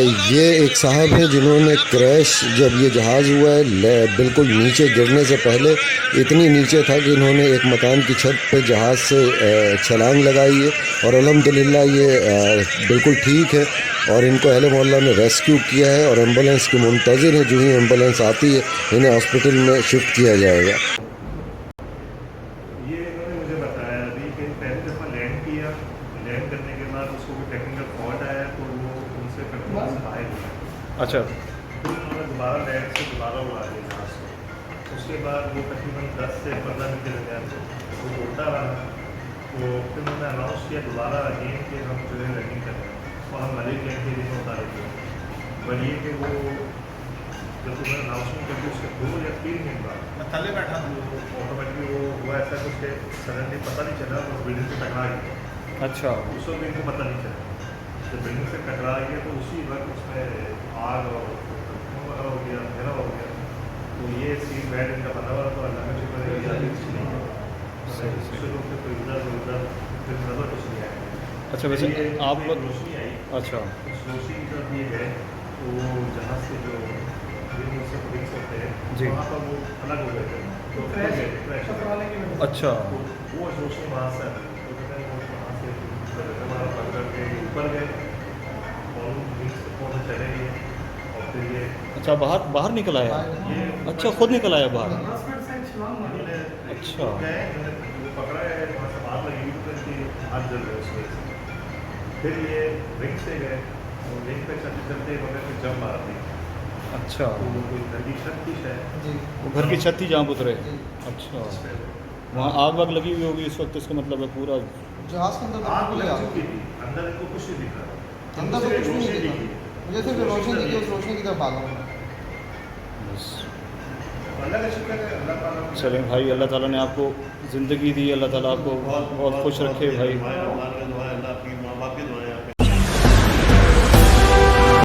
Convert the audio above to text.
ये एक साहब हैं जिन्होंने क्रैश, जब ये जहाज़ हुआ है बिल्कुल नीचे गिरने से पहले इतनी नीचे था कि इन्होंने एक मकान की छत पे जहाज़ से छलांग लगाई है और अल्हम्दुलिल्लाह ये बिल्कुल ठीक है और इनको अहले मोहल्ला ने रेस्क्यू किया है और एम्बुलेंस के मुंतज़िर हैं। जो ही एम्बुलेंस आती है इन्हें हॉस्पिटल में शिफ्ट किया जाएगा। ये इन्होंने मुझे बताया अभी कि पहली दफ़ा लैंड किया, लैंड करने के बाद उसको कोई टेक्निकल फॉल्ट आया तो वो उनसे कंट्रोल से बाहर गया। अच्छा। फिर उन्होंने दोबारा लैंड से दोबारा उड़ा दिया जहाज़ को। उसके बाद वो तकरीबन 10 से 15 मिनट के दरमियान वो उड़ता रहा। तो फिर उन्होंने अनाउंस किया दोबारा अगेन कि हम जो है लैंडिंग कर रहे हैं और हम मलिक लैंड के लिए उतारेंगे। पर ये कि वो जब उन्होंने अनाउंसमेंट करके उसके 2 या 3 मिनट बाद मैं थल्ले बैठा था, ऑटोमेटिकली वो हुआ ऐसा कुछ कि सडनली पता नहीं चला उस बिल्डिंग से टकरा गया। अच्छा। उस वक्त इनको पता नहीं चला, जब बिल्डिंग से टकरा गया तो उसी वक्त उसमें आग और हो गया, अंधेरा हो गया। तो ये सीन बैड इनका बना हुआ तो अल्लाह का शुक्र है कि कुछ नहीं है। दूसरे लोग से कोई उधर फिर नजर कुछ नहीं आया। अच्छा वैसे आप रोशनी आई, अच्छा उस रोशनी जब ये गए तो वो जहाँ से जो विंग्स होते हैं जी। वहाँ पर वो अलग हो गए थे, तो क्रैश अच्छा। तो वो रोशनी वहाँ से आई। तो मैंने वो वहाँ से हमारा पकड़ के ऊपर गए और उन विंग्स के पौधे चले गए और फिर ये अच्छा बाहर निकल आया। ये अच्छा खुद निकल आया बाहर। इन्होंने अच्छा। गए, इन्होंने वो पकड़ा है, वहाँ से बाहर लगी हुई तो इनकी हाथ जल रहे उसमें से। फिर ये विंग से गए और विंग पे चलते चलते इन्होंने फिर जंप मार दी। अच्छा। तो वो कोई घर की छत थी शायद, वो घर की छत थी जहाँ उतरे। अच्छा। वहाँ आग वाग लगी हुई होगी इस वक्त, इसका मतलब है पूरा जहाज के अंदर आग बिल्कुल लग आग चुकी थी, अंदर इनको कुछ नहीं दिखा, अंदर तो कुछ नहीं दिखी। दिखा। मुझे सिर्फ रोशनी दिखी, उस रोशनी की तरफ भागा हूँ। बस। अल्लाह का शुक्र है, अल्लाह ताला ने चलें भाई, अल्लाह ताला ने आपको ज़िंदगी दी, अल्लाह ताला आपको बहुत खुश रखे भाई। दुआ है, अल्लाह की